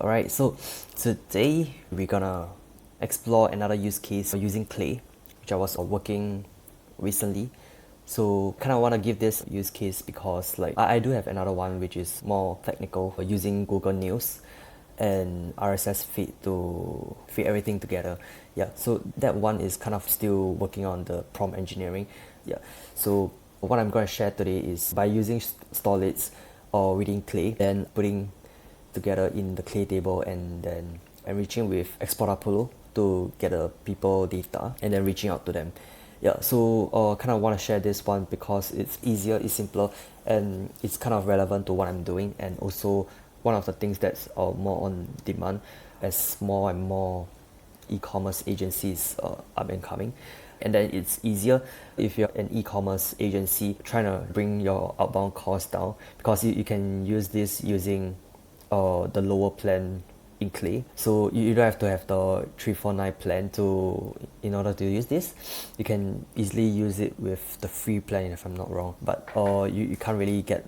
Alright, so today we're gonna explore another use case using Clay, which I was working recently. So kind of want to give this use case because like I do have another one which is more technical using Google News and RSS feed to feed everything together. Yeah, so that one is kind of still working on the prompt engineering. Yeah, so what I'm going to share today is by using Storeleads or reading Clay, then putting together in the Clay table and then enriching with Export Apollo to get the people data and then reaching out to them. Yeah, so kind of want to share this one because it's easier, it's simpler, and it's kind of relevant to what I'm doing, and also one of the things that's more on demand as more and more e-commerce agencies up and coming. And then it's easier if you're an e-commerce agency trying to bring your outbound costs down, because you can use this using the lower plan in Clay. So you don't have to have the 349 plan in order to use this. You can easily use it with the free plan if I'm not wrong, but you can't really get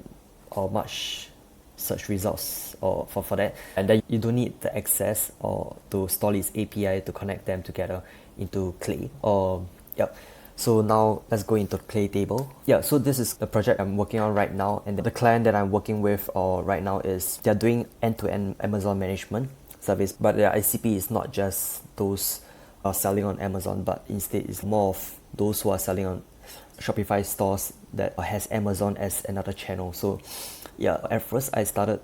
much search results for that, and then you don't need the access to Storeleads API to connect them together into Clay. Yep. So now let's go into Clay table. Yeah, so this is the project I'm working on right now, and the client that I'm working with right now is they're doing end-to-end Amazon management service, but their ICP is not just those selling on Amazon, but instead it's more of those who are selling on Shopify stores that has Amazon as another channel. So yeah, at first I started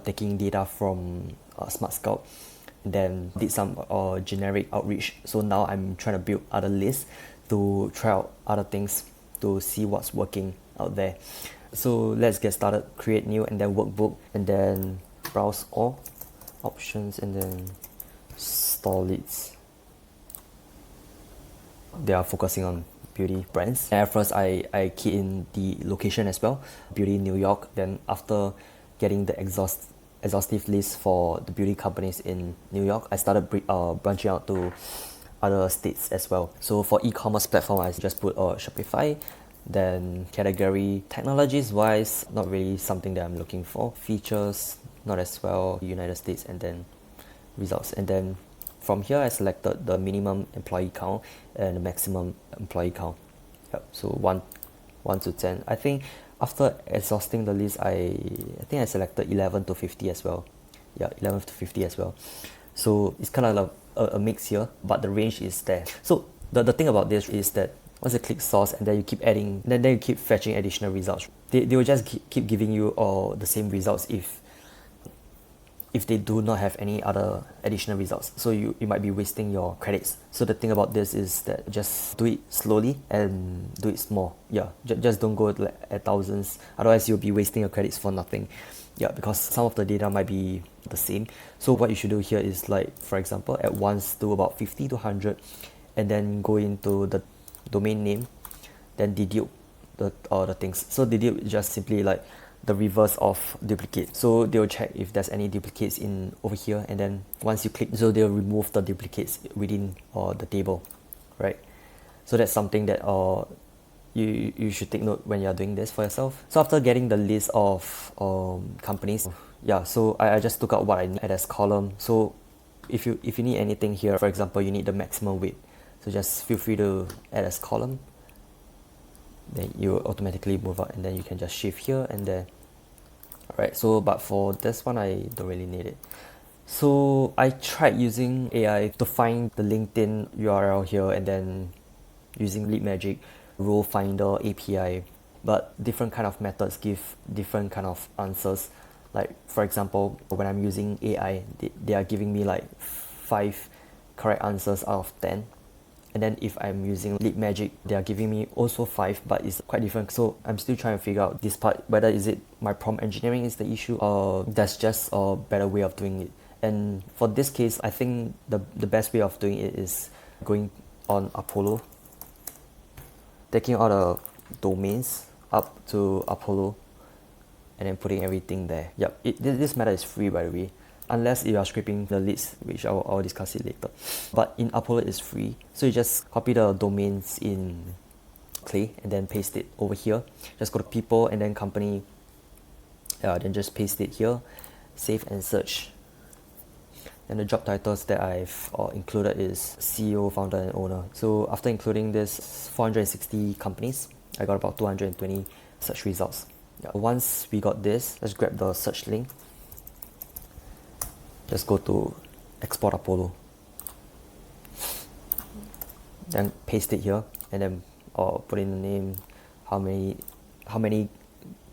taking data from Smart Scout, then did some generic outreach. So now I'm trying to build other lists to try out other things to see what's working out there. So let's get started. Create new and then workbook, and then browse all options, and then Storeleads. They are focusing on beauty brands. And at first I key in the location as well, beauty New York. Then after getting the exhaustive list for the beauty companies in New York, I started branching out to other states as well. So for e-commerce platform, I just put Shopify. Then category, technologies wise, not really something that I'm looking for. Features, not as well. United States, and then results. And then from here I selected the minimum employee count and the maximum employee count. Yep. So 1 to 10. I think after exhausting the list, I think I selected 11 to 50 as well. Yeah, 11 to 50 as well. So it's kind of like a mix here, but the range is there. So the thing about this is that once you click source and then you keep adding, then you keep fetching additional results. They will just keep giving you all the same results if they do not have any other additional results. So you might be wasting your credits. So the thing about this is that just do it slowly and do it small. Yeah, just don't go at thousands, otherwise you'll be wasting your credits for nothing. Yeah, because some of the data might be the same. So what you should do here is, like, for example, at once do about 50 to 100, and then go into the domain name, then dedupe the things. So dedupe is just simply like the reverse of duplicate. So they'll check if there's any duplicates in over here, and then once you click, so they'll remove the duplicates within the table, right? So that's something that you should take note when you're doing this for yourself. So after getting the list of companies, yeah, so I just took out what I need as column. So if you need anything here, for example, you need the maximum weight, so just feel free to add as column. Then you automatically move out, and then you can just shift here and there. Alright, so but for this one I don't really need it. So I tried using AI to find the LinkedIn URL here, and then using Lead Magic Role Finder API, but different kind of methods give different kind of answers. Like for example, when I'm using AI, they are giving me like 5 correct answers out of 10. And then if I'm using Lead Magic, they are giving me also 5, but it's quite different. So I'm still trying to figure out this part, whether is it my prompt engineering is the issue, or that's just a better way of doing it. And for this case, I think the best way of doing it is going on Apollo, taking all the domains up to Apollo, and then putting everything there. Yep, this method is free, by the way, unless you are scraping the leads, which I'll discuss it later. But in Apollo it's free, so you just copy the domains in Clay and then paste it over here. Just go to people and then company, then just paste it here, save and search. And the job titles that I've included is CEO, founder, and owner. So after including this 460 companies, I got about 220 search results. Yeah. Once we got this, let's grab the search link. Just go to export Apollo. Then paste it here, and then put in the name, how many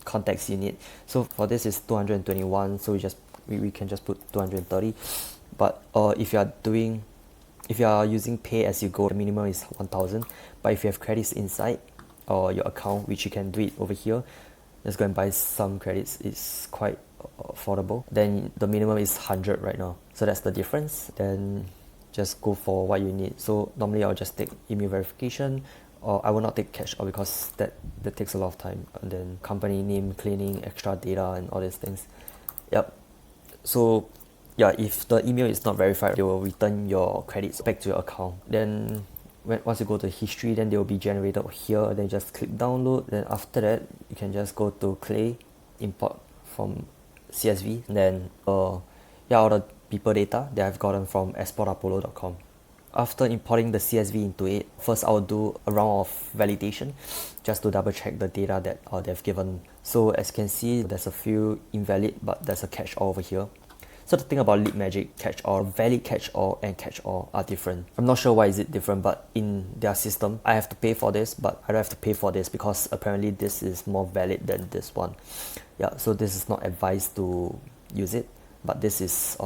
contacts you need. So for this is 221, so we can just put 230. But if you are using pay as you go, the minimum is 1,000. But if you have credits inside your account, which you can do it over here, just go and buy some credits. It's quite affordable. Then the minimum is 100 right now. So that's the difference. Then just go for what you need. So normally I'll just take email verification, or I will not take catch-all because that takes a lot of time. And then company name, cleaning, extra data, and all these things. Yep. So yeah, if the email is not verified, they will return your credits back to your account. Then once you go to history, then they will be generated here. Then just click download. Then after that, you can just go to Clay, import from CSV. And then all the people data that I've gotten from exportapollo.com. After importing the CSV into it, first I'll do a round of validation just to double check the data that they've given. So as you can see, there's a few invalid, but there's a catch-all over here. So the thing about 𝗪𝗵𝘁 catch-all, valid catch-all and catch-all are different. I'm not sure why is it different, but in their system, I have to pay for this, but I don't have to pay for this because apparently this is more valid than this one. Yeah, so this is not advised to use it, but this is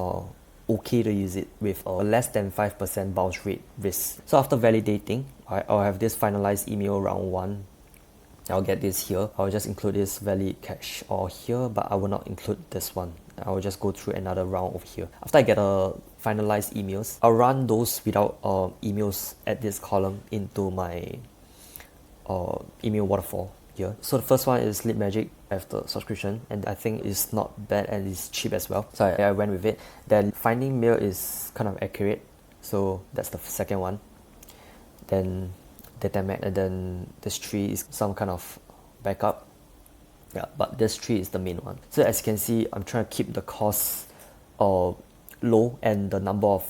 okay to use it with a less than 5% bounce rate risk. So after validating, I'll have this finalized email round 1. I'll get this here. I'll just include this valid catch-all here, but I will not include this one. I will just go through another round over here. After I get a finalized emails, I'll run those without emails at this column into my email waterfall here. So the first one is 𝗪𝗵𝘁 after subscription, and I think it's not bad and it's cheap as well. So I went with it. Then finding mail is kind of accurate, so that's the second one. Then data map, and then this tree is some kind of backup. Yeah, but this tree is the main one. So as you can see, I'm trying to keep the cost low and the number of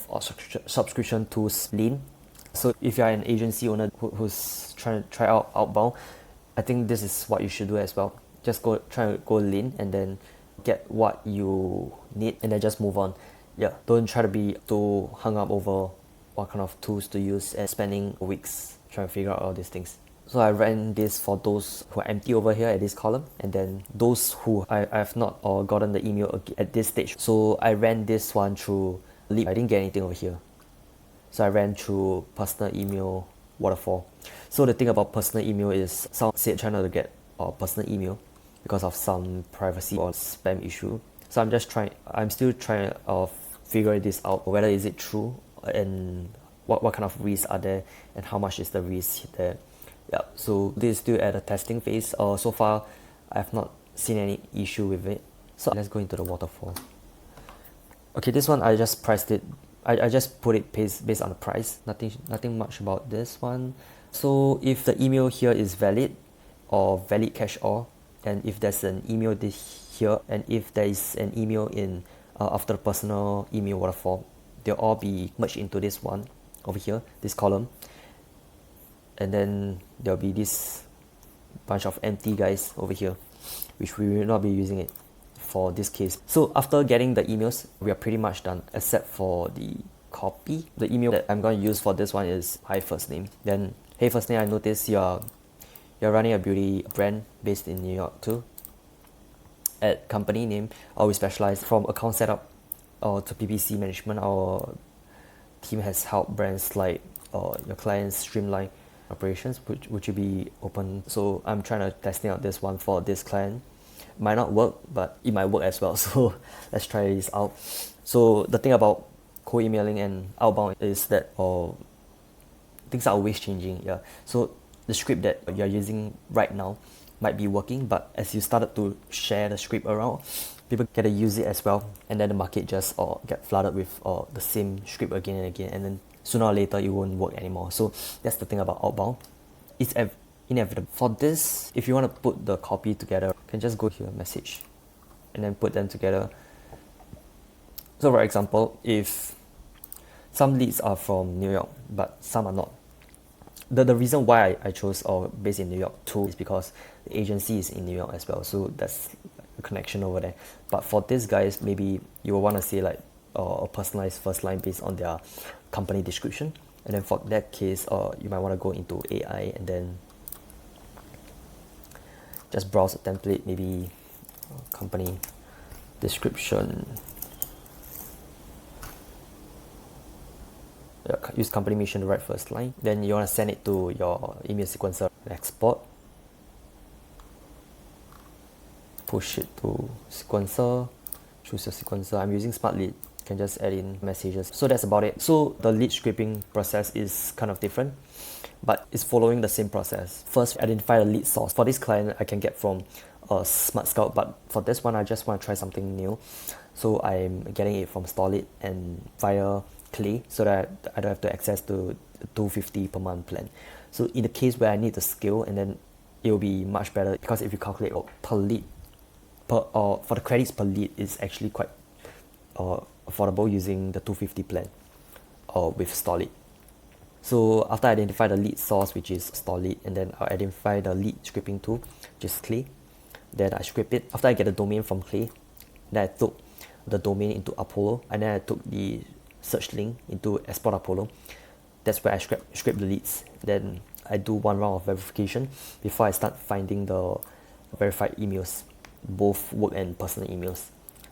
subscription tools lean. So if you're an agency owner who's trying to try out Outbound, I think this is what you should do as well. Just try to go lean and then get what you need and then just move on. Yeah, don't try to be too hung up over what kind of tools to use and spending weeks trying to figure out all these things. So I ran this for those who are empty over here at this column, and then those who I have not gotten the email at this stage. So I ran this one through 𝗪𝗵𝘁. I didn't get anything over here. So I ran through personal email waterfall. So the thing about personal email is someone said try not to get personal email because of some privacy or spam issue. So I'm still trying to figure this out, whether is it true and what kind of risks are there and how much is the risk there. Yeah, so this is still at the testing phase. So far, I have not seen any issue with it. So let's go into the waterfall. Okay, this one I just priced it. I just put it based on the price. Nothing much about this one. So if the email here is valid or valid catch-all, and if there's an email here, and if there is an email in after the personal email waterfall, they'll all be merged into this one over here, this column. And then there'll be this bunch of empty guys over here, which we will not be using it for this case. So after getting the emails, we are pretty much done, except for the copy. The email that I'm going to use for this one is hi first name. Then hey first name, I noticed you're running a beauty brand based in New York too. At company name, we specialize from account setup to PPC management. Our team has helped brands like your clients streamline operations. Would you be open? So I'm trying to testing out this one for this client. Might not work, but it might work as well. So let's try this out. So the thing about co-emailing and outbound is that things are always changing. Yeah. So the script that you're using right now might be working, but as you started to share the script around, people get to use it as well, and then the market just get flooded with the same script again and again, and then sooner or later it won't work anymore. So that's the thing about outbound. It's inevitable. For this, if you want to put the copy together, you can just go here, message, and then put them together. So for example, if some leads are from New York, but some are not. The reason why I chose or based in New York too is because the agency is in New York as well. So that's a connection over there. But for these guys, maybe you will want to say like a personalized first line based on their company description. And then for that case, you might want to go into AI and then just browse a template, maybe company description. Use company mission to write first line. Then you want to send it to your email sequencer. Export. Push it to sequencer. Choose your sequencer. I'm using Smart Lead. You can just add in messages. So that's about it. So the lead scraping process is kind of different, but it's following the same process. First, identify the lead source. For this client, I can get from Smart Scout, but for this one, I just want to try something new. So I'm getting it from Storeleads and via Clay, so that I don't have to access to $250 per month plan. So in the case where I need the scale, and then it will be much better, because if you calculate per lead, for the credits per lead, is actually quite affordable using the $250 plan with Storeleads. So after I identify the lead source, which is Storeleads, and then I'll identify the lead scraping tool, which is Clay. Then I scrape it. After I get the domain from Clay, then I took the domain into Apollo, and then I took the search link into Export Apollo. That's where I scrape the leads. Then I do one round of verification before I start finding the verified emails, both work and personal emails.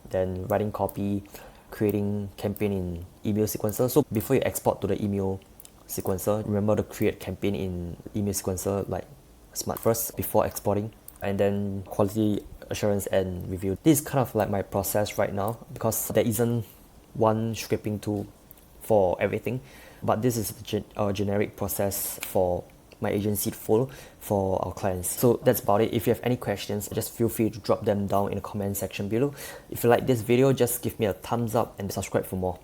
Then writing copy, creating campaign in email sequencer. So before you export to the email sequencer, remember to create campaign in email sequencer like Smart first before exporting, and then quality assurance and review. This is kind of like my process right now, because there isn't one scraping tool for everything, but this is a generic process for my agency to follow for our clients. So that's about it. If you have any questions, just feel free to drop them down in the comment section below. If you like this video, just give me a thumbs up and subscribe for more.